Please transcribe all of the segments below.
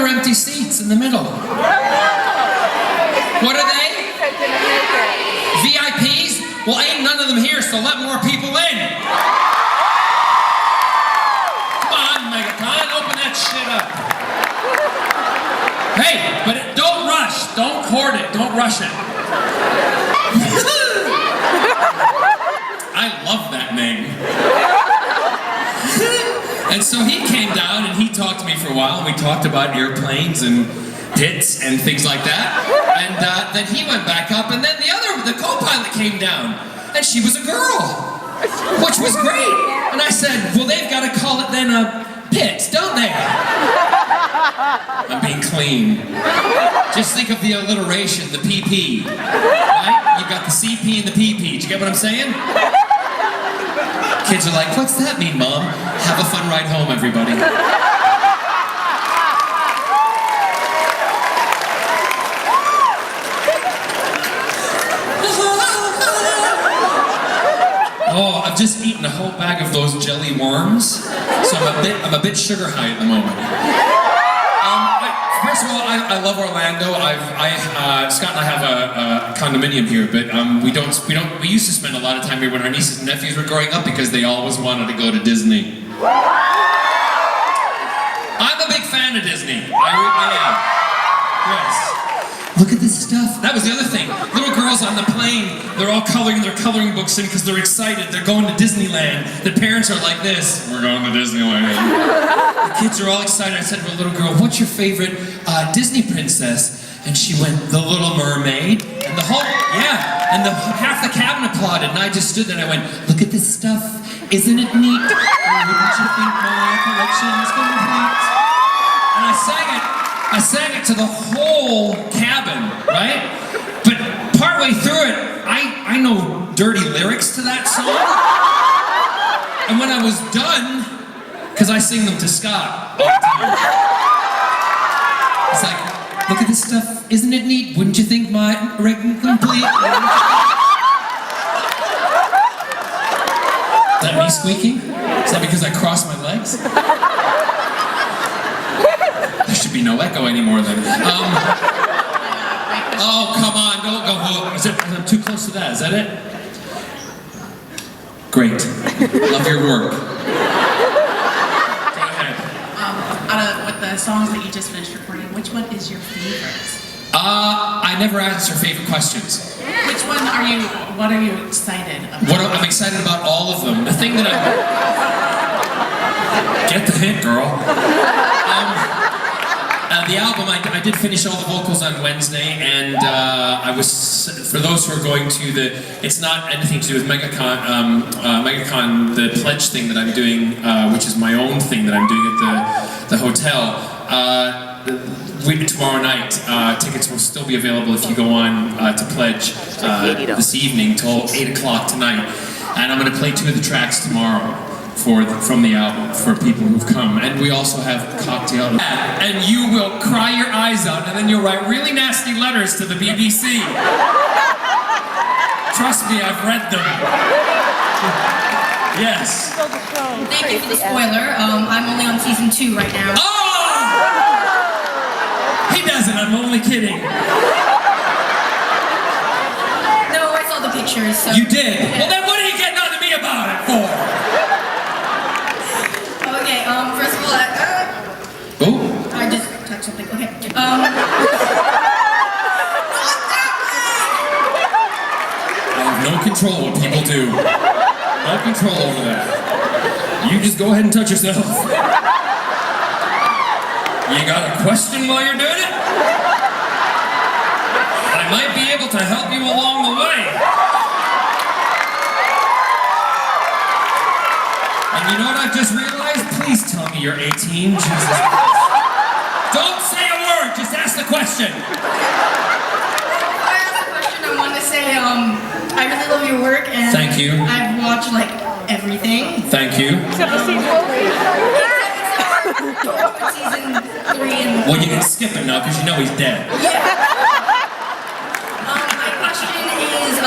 empty seats in the middle. What are they? VIPs? Well, ain't none of them here, so let more people in. Come on, MegaCon, open that shit up. Hey, but don't rush. Don't hoard it. Don't rush it. I love that name. And so he came down and he talked to me for a while, and we talked about airplanes and pits and things like that. And then he went back up, and then the co-pilot came down, and she was a girl, which was great. And I said, well, they've got to call it then a pit, don't they? I'm being clean. Just think of the alliteration, the PP, right? You've got the CP and the PP. Do you get what I'm saying? Kids are like, what's that mean, Mom? Have a fun ride home, everybody. Oh, I've just eaten a whole bag of those jelly worms, so I'm a bit sugar high at the moment. First of all, I love Orlando. Scott and I have a condominium here, but we used to spend a lot of time here when our nieces and nephews were growing up because they always wanted to go to Disney. I'm a big fan of Disney. I am. Yes. Look at this stuff. That was the other thing. Little girls on the plane, they're all coloring their coloring books in because they're excited. They're going to Disneyland. The parents are like this. We're going to Disneyland. The kids are all excited. I said to a little girl, what's your favorite Disney princess? And she went, The Little Mermaid. And the whole, yeah. And half the cabin applauded. And I just stood there and I went, look at this stuff. Isn't it neat? Wouldn't you think my collection is complete? And I sang it to the whole cabin, right? But partway through it, I know dirty lyrics to that song. And when I was done, because I sing them to Scott all the time, it's like, look at this stuff, isn't it neat? Wouldn't you think my record complete? Is that me squeaking? Is that because I crossed my legs? There should be no echo anymore then. Oh, come on, don't go. I'm too close to that, is that it? Great. Love your work. Go ahead. With the songs that you just finished recording, which one is your favorite? I never answer favorite questions. Which one what are you excited about? I'm excited about all of them. The thing that get the hint, girl. The album, I did finish all the vocals on Wednesday, and for those who are going to it's not anything to do with MegaCon, the pledge thing that I'm doing, which is my own thing that I'm doing at the hotel. Tomorrow night, tickets will still be available if you go on to pledge this evening till 8 o'clock tonight. And I'm going to play 2 of the tracks tomorrow from the album for people who've come. And we also have cocktail. And you will cry your eyes out, and then you'll write really nasty letters to the BBC. Trust me, I've read them. Yes. Thank you for the spoiler. I'm only on season 2 right now. Oh! He doesn't, I'm only kidding. No, I saw the pictures, so... You did? Yeah. Well then what are you getting on to me about it for? Okay, first of all, oh? I just touched something, okay. I have no control what people do. No control over that. You just go ahead and touch yourself. You got a question while you're doing it? I might be able to help you along the way. And you know what I've just realized? Please tell me you're 18, Jesus Christ. Don't say a word, just ask the question. Before I ask the question, I want to say, I really love your work, and thank you. I've watched, like, everything. Thank you. Except for season 3 and... Well, you can skip it now, because you know he's dead. Yeah. My question is,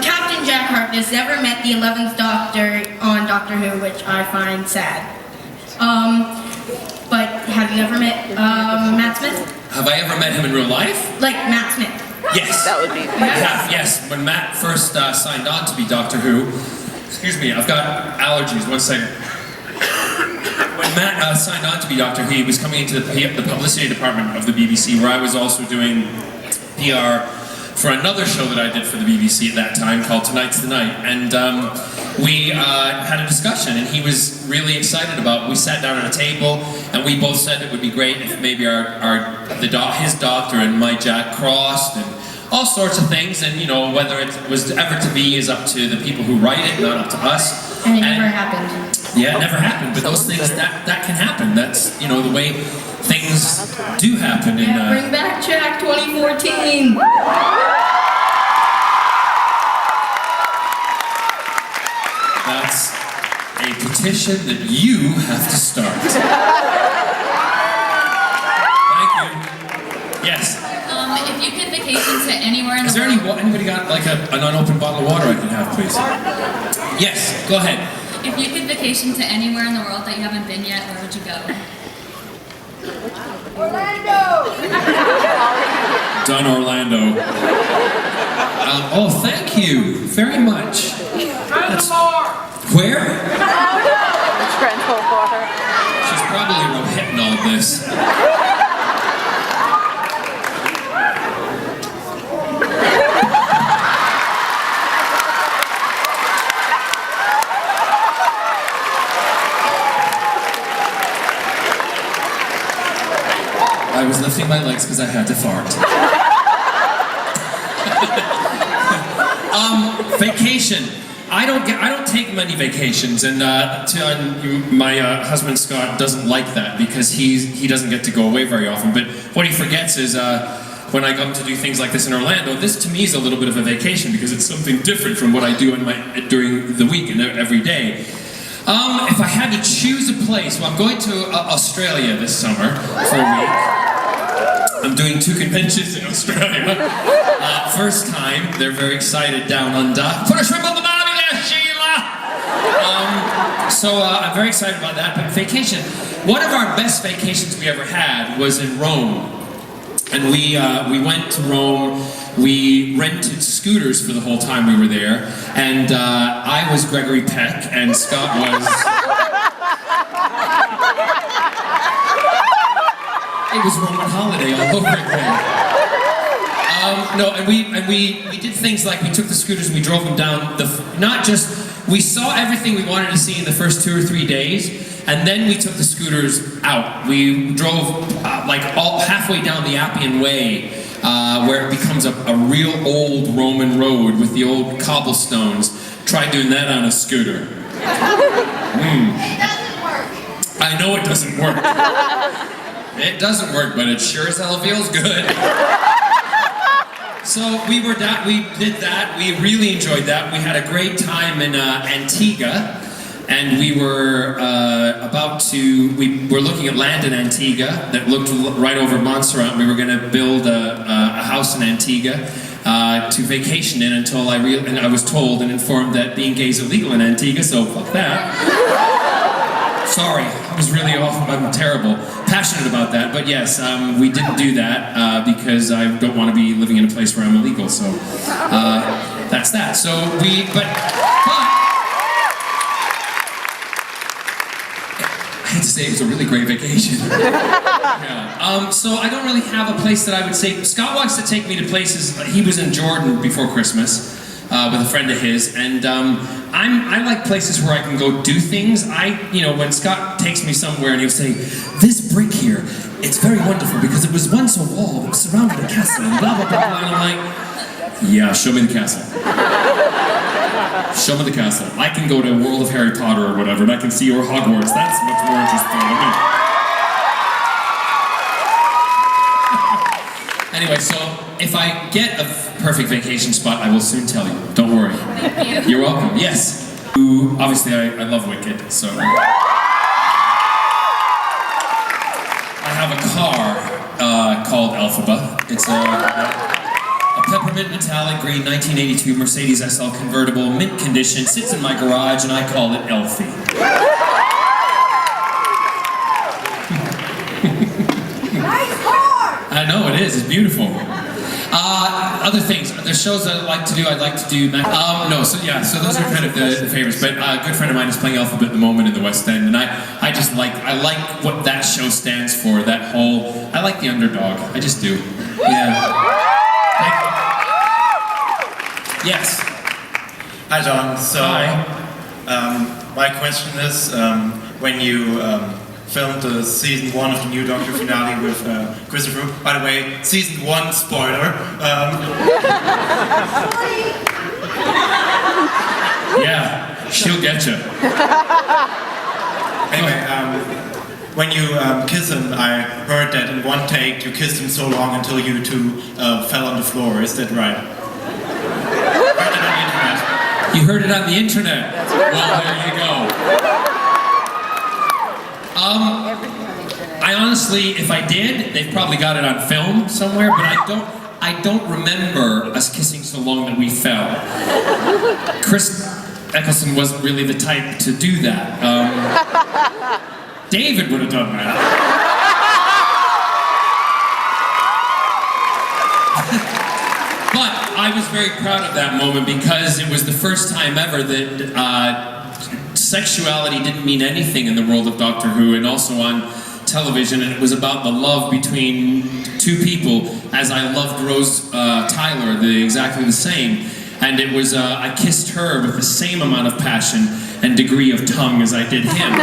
Captain Jack Harkness never met the 11th Doctor on Doctor Who, which I find sad. But have you ever met Matt Smith? Have I ever met him in real life? Like Matt Smith. Yes. That would be. I have, yes. When Matt first signed on to be Doctor Who, excuse me, I've got allergies, 1 second. When Matt signed on to be Doctor Who, he was coming into the publicity department of the BBC, where I was also doing PR for another show that I did for the BBC at that time called Tonight's the Night. And we had a discussion, and he was really excited about it. We sat down at a table, and we both said it would be great if maybe his doctor and my Jack crossed, and all sorts of things. And you know, whether it was ever to be is up to the people who write it, not up to us. And it never happened. Yeah, it never happened. But those things that can happen. That's, you know, the way things do happen. Yeah, bring back Jack 2014. That's a petition that you have to start. Thank you. Yes. If you could vacation to anywhere in the Is there world, anybody got like an unopened bottle of water I can have, please? Yes, go ahead. if you could vacation to anywhere in the world that you haven't been yet, where would you go? Done Orlando. Oh, thank you very much. That's, where? She's probably hitting all this. I was lifting my legs because I had to fart. Vacation. I don't take many vacations, and my husband Scott doesn't like that because he doesn't get to go away very often. But what he forgets is when I go to do things like this in Orlando, this to me is a little bit of a vacation because it's something different from what I do during the week and every day. If I had to choose a place, well, I'm going to Australia this summer for a week. I'm doing 2 conventions in Australia. First time, they're very excited down under. Put a shrimp on the barbie there, Sheila! So I'm very excited about that. But vacation, one of our best vacations we ever had was in Rome. And we went to Rome. We rented scooters for the whole time we were there. And I was Gregory Peck, and Scott was... It was Roman holiday all over again. No, and we did things like we took the scooters and we drove them down. We saw everything we wanted to see in the first 2 or 3 days, and then we took the scooters out. We drove halfway down the Appian Way, where it becomes a real old Roman road with the old cobblestones. Tried doing that on a scooter. It doesn't work. I know it doesn't work. It doesn't work, but it sure as hell feels good. So we did that. We really enjoyed that. We had a great time in Antigua, and we were we were looking at land in Antigua that looked right over Montserrat. We were going to build a house in Antigua to vacation in until I was told and informed that being gay is illegal in Antigua. So fuck that. Sorry, I was really off. I'm terrible. Passionate about that, but yes, we didn't do that because I don't want to be living in a place where I'm illegal. So that's that. So but I hate to say it was a really great vacation. Yeah. So I don't really have a place that I would say. Scott wants to take me to places. He was in Jordan before Christmas with a friend of his, and I like places where I can go do things. When Scott takes me somewhere and he'll say, "This brick here, it's very wonderful because it was once a wall that surrounded a castle," and blah blah blah. And I'm like, "Yeah, show me the castle. Show me the castle. I can go to World of Harry Potter or whatever, and I can see your Hogwarts. That's much more interesting to me." Anyway, so if I get a perfect vacation spot, I will soon tell you. Don't worry. Thank you. You're welcome. Yes. Obviously, I love Wicked, so. I have a car called Elphaba. It's a peppermint metallic green 1982 Mercedes SL convertible, mint condition, sits in my garage, and I call it Elfie. is. It's beautiful. Other things, there's shows that I'd like to do. No, so those are kind of the favorites. But a good friend of mine is playing Alphabet at the moment in the West End, and I like what that show stands for. I like the underdog. I just do. Yeah. Yes. Hi, John. So, my question is, when you filmed the season 1 of the new Doctor finale with Christopher. By the way, season 1 spoiler. Yeah, she'll get you. Anyway, when you kiss him, I heard that in one take you kissed him so long until you two fell on the floor. Is that right? You heard it on the internet. Well, there you go. I honestly, if I did, they've probably got it on film somewhere, but I don't remember us kissing so long that we fell. Chris Eccleston wasn't really the type to do that. David would have done that. But I was very proud of that moment because it was the first time ever that sexuality didn't mean anything in the world of Doctor Who and also on television, and it was about the love between two people, as I loved Rose Tyler exactly the same. And it was, I kissed her with the same amount of passion and degree of tongue as I did him.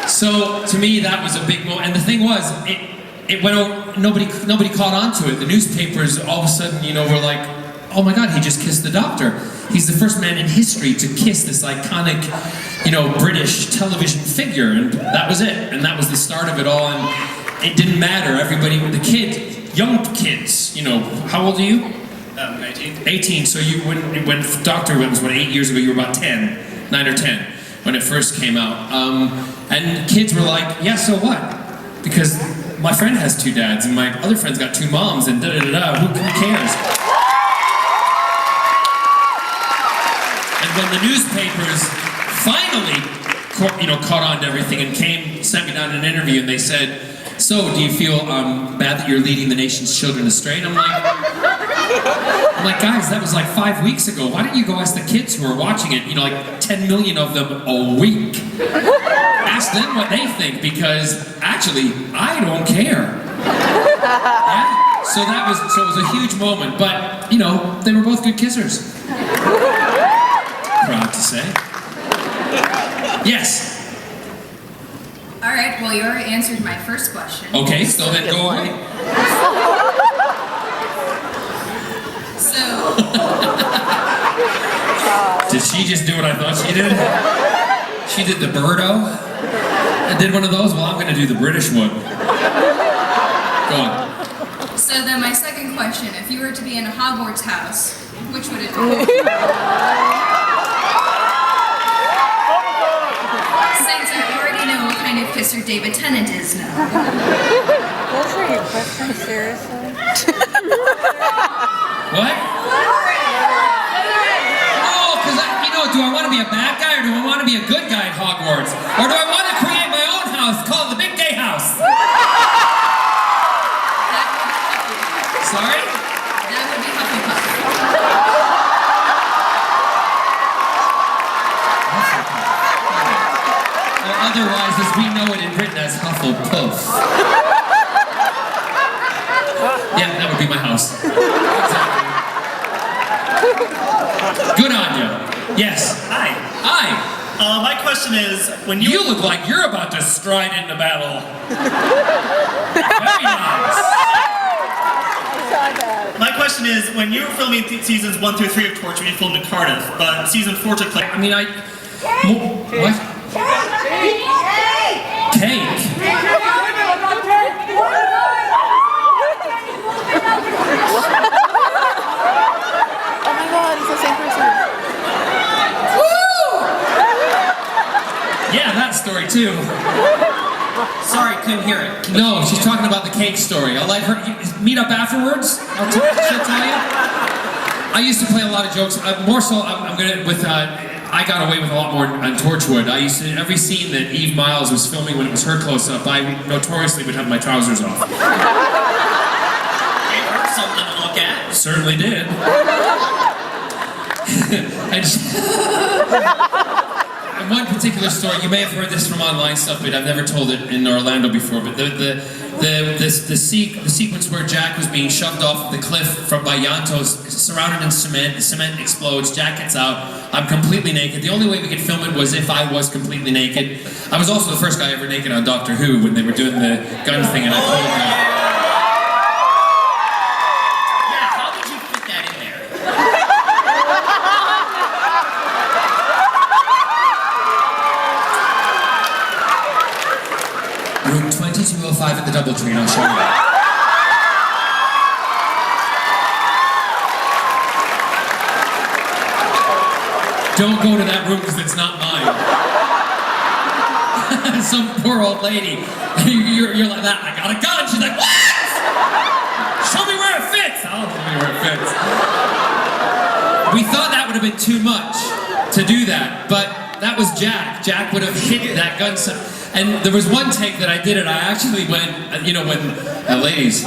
So, to me, that was a big moment. And the thing was, it went over, nobody caught on to it. The newspapers, all of a sudden, were like, oh my God, he just kissed the Doctor. He's the first man in history to kiss this iconic, British television figure. And that was it. And that was the start of it all. And it didn't matter. Everybody, young kids, how old are you? 18. 18, so when Doctor was, 8 years ago, you were about 10, 9 or 10, when it first came out. And kids were like, yeah, so what? Because my friend has 2 dads, and my other friend's got 2 moms, and da-da-da-da, who cares? And when the newspapers finally, caught on to everything and sent me down an interview, and they said, so, do you feel bad that you're leading the nation's children astray? And I'm like, guys, that was like 5 weeks ago. Why don't you go ask the kids who are watching it, like 10 million of them a week. Ask them what they think, because actually, I don't care. Yeah? So it was a huge moment, but, they were both good kissers. Proud to say. Yes. All right, well, you already answered my first question. Okay, so then go away. So... Did she just do what I thought she did? She did the Birdo. I did one of those. Well, I'm going to do the British one. Go on. So then my second question, if you were to be in a Hogwarts house, which would it be? Since I already know what kind of kisser David Tennant is now. Those are your questions, seriously? What? Oh, because do I want to be a bad guy or do I want to be a good guy at Hogwarts? Or do I want to create my own house called the Big Gay House? Sorry? That would be Hufflepuff. Or otherwise, as we know it in Britain, as Hufflepuff. Yeah, that would be my house. Exactly. Good on you. Yes. Hi. Hi. My question is, when you... You look like you're about to stride into battle. Very nice. My question is, when you were filming seasons 1 through 3 of Torture, you filmed in Cardiff, but season 4 took place... I mean, what? Cake. Oh my God, it's the same person. Yeah, that story too. Sorry, couldn't hear it. No, she's talking about the cake story. I'll let her meet up afterwards. She'll tell you. I used to play a lot of jokes. More so, I'm gonna with. I got away with a lot more on Torchwood. I used to, every scene that Eve Miles was filming when it was her close-up, I notoriously would have my trousers off. Gave her something to look at. Certainly did. And one particular story, you may have heard this from online stuff, but I've never told it in Orlando before, but the sequence where Jack was being shoved off the cliff by Yantos, surrounded in cement, the cement explodes, Jack gets out, I'm completely naked. The only way we could film it was if I was completely naked. I was also the first guy ever naked on Doctor Who when they were doing the gun thing, and I pulled it. Yeah, how did you fit that in there? Room 2205 at the Doubletree, and I'll show you. Don't go to that room because it's not mine. Some poor old lady. You're like that. I got a gun. She's like, what? Show me where it fits. I'll show you where it fits. We thought that would have been too much to do that, but that was Jack. Jack would have hit that gun. And there was one take that I did it. I actually went, you know, when ladies.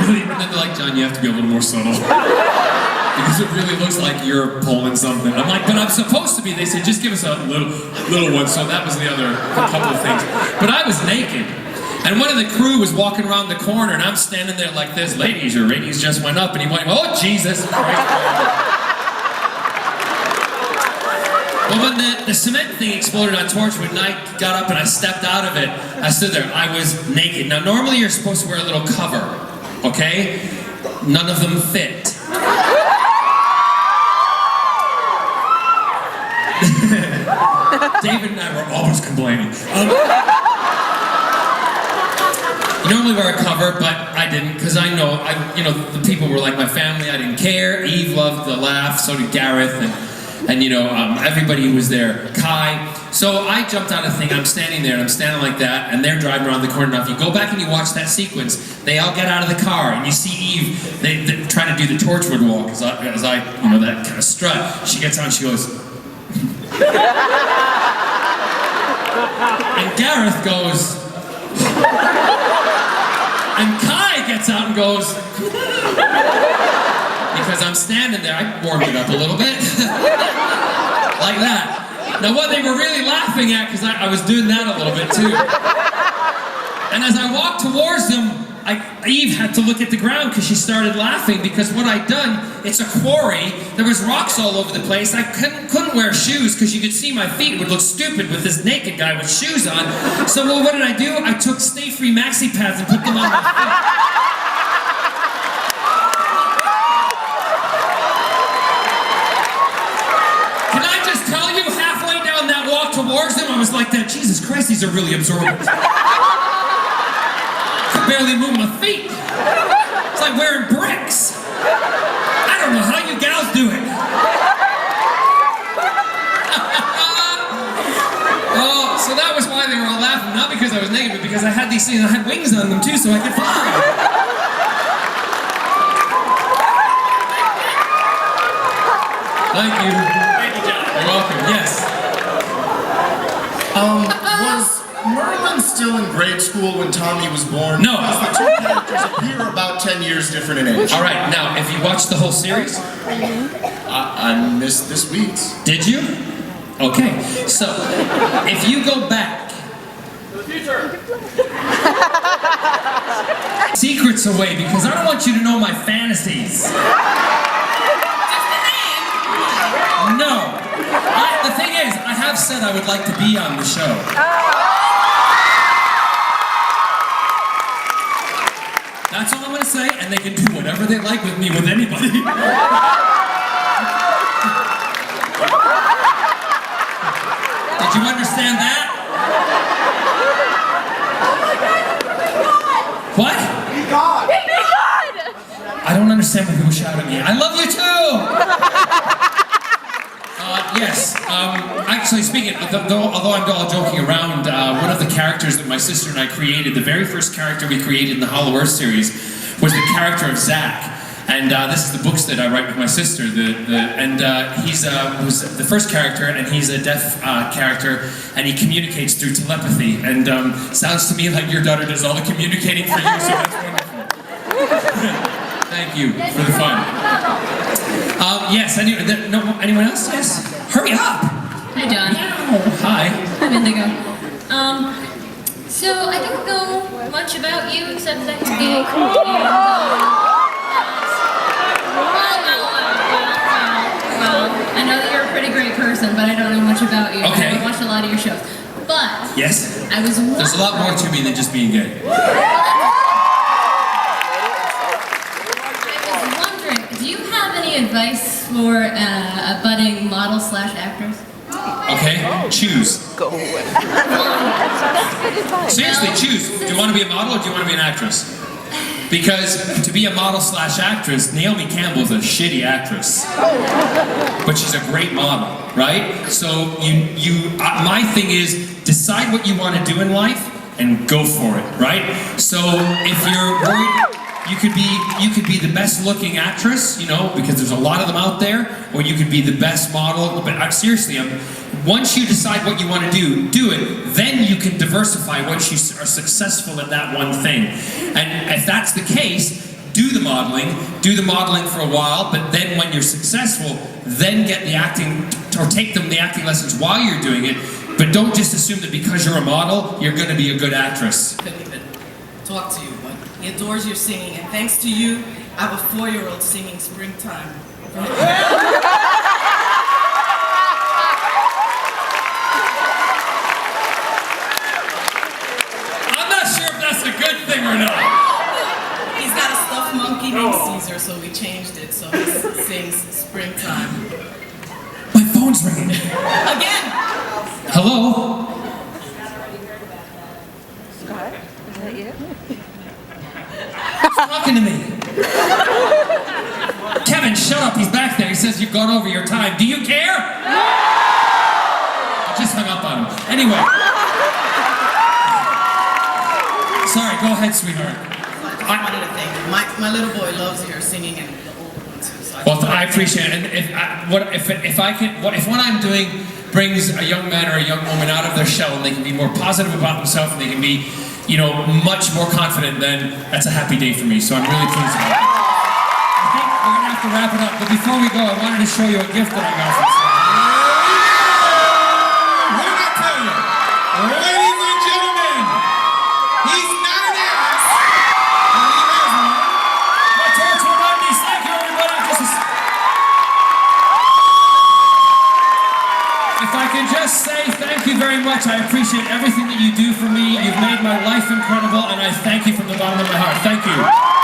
Really, and then they're like, John, you have to be a little more subtle. Because it really looks like you're pulling something. I'm like, but I'm supposed to be. They said, just give us a little one. So that was the other couple of things. But I was naked. And one of the crew was walking around the corner, and I'm standing there like this. Ladies, your ratings just went up. And he went, oh, Jesus Christ. Well, when the cement thing exploded on Torchwood, and I got up and I stepped out of it, I stood there. I was naked. Now, normally you're supposed to wear a little cover, okay? None of them fit. David and I were always complaining. You normally wear a cover, but I didn't, because I know, the people were like my family. I didn't care. Eve loved the laugh, so did Gareth, and everybody who was there, Kai. So I jumped out of the thing. I'm standing there, and I'm standing like that, and they're driving around the corner. Now, if you go back and you watch that sequence, they all get out of the car, and you see Eve. They're trying to do the Torchwood walk, as I, that kind of strut. She gets on, she goes. And Gareth goes, and Kai gets out and goes, because I'm standing there, I warmed it up a little bit, like that. Now what they were really laughing at, because I was doing that a little bit too, and as I walked towards them, Eve had to look at the ground because she started laughing, because what I'd done, it's a quarry, there was rocks all over the place, I couldn't wear shoes because you could see my feet, it would look stupid with this naked guy with shoes on. So what did I do? I took Stay Free maxi pads and put them on my feet. Can I just tell you, halfway down that walk towards them, I was like that, Jesus Christ, these are really absorbent. Barely move my feet. It's like wearing bricks. I don't know how you gals do it. Oh, so that was why they were all laughing. Not because I was naked, but because I had these things. I had wings on them too, so I could fly. Thank you. Thank you, John. You're welcome. Yes. Was Merlin still in grade school when Tommy was born? No. Because the two characters appear about 10 years different in age. All right. Now, if you watched the whole series, I missed this week's. did you? Okay. So, if you go back, secrets away, because I don't want you to know my fantasies. No. The thing is, I have said I would like to be on the show. That's all I'm going to say, and they can do whatever they like with me with anybody. Did you understand that? What? Be God! I don't understand when people shout at me. I love you too! Yes, actually speaking, although I'm all joking around, one of the characters that my sister and I created, the very first character we created in the Hollow Earth series, was the character of Zach. And this is the books that I write with my sister. He's who's the first character, and he's a deaf character, and he communicates through telepathy. And sounds to me like your daughter does all the communicating for you, so that's wonderful. Thank you for the fun. Yes, anyone else? Yes? Hurry up! Hi, John. Hi. I'm Indigo. So I don't know much about you except that you're gay. Well, I know that you're a pretty great person, but I don't know much about you. Okay. I haven't watched a lot of your shows. But Yes? I was wondering. There's a lot more to me than just being gay. I was wondering, do you have any advice for a budding model/actress? Okay? Choose. Seriously, choose. Do you want to be a model or do you want to be an actress? Because to be a model/actress, Naomi Campbell's a shitty actress. But she's a great model, right? So my thing is, decide what you want to do in life and go for it, right? So if you're worried, you could be the best looking actress, you know, because there's a lot of them out there, or you could be the best model. But seriously, once you decide what you want to do it. Then you can diversify once you are successful at that one thing. And if that's the case, do the modeling for a while, but then when you're successful, then get the acting, or take the acting lessons while you're doing it, but don't just assume that because you're a model, you're going to be a good actress. Couldn't even talk to you, but he adores your singing, and thanks to you, I have a 4-year-old singing Springtime. I'm not sure if that's a good thing or not. He's got a stuffed monkey named Caesar, so we changed it, so he sings Springtime. My phone's ringing. Again! Hello? Scott, is that you? Who's talking to me? Kevin, shut up. He's back there. He says you've gone over your time. Do you care? No! I just hung up on him. Anyway. Sorry, go ahead, sweetheart. I wanted to thank you. My little boy loves your singing and the old one too. So Well, I appreciate it. And if what I'm doing brings a young man or a young woman out of their shell and they can be more positive about themselves and they can be, you know, much more confident, then that's a happy day for me. So I'm really pleased about it. I think we're gonna have to wrap it up. But before we go, I wanted to show you a gift that I got from someone. What did I tell you? Ladies and gentlemen, he's not an ass. And he has one. My torch will run me. Thank you, everybody. If I can just say thank you very much. I appreciate everything that you do for me. You've made my life incredible, and I thank you from the bottom of my heart. Thank you.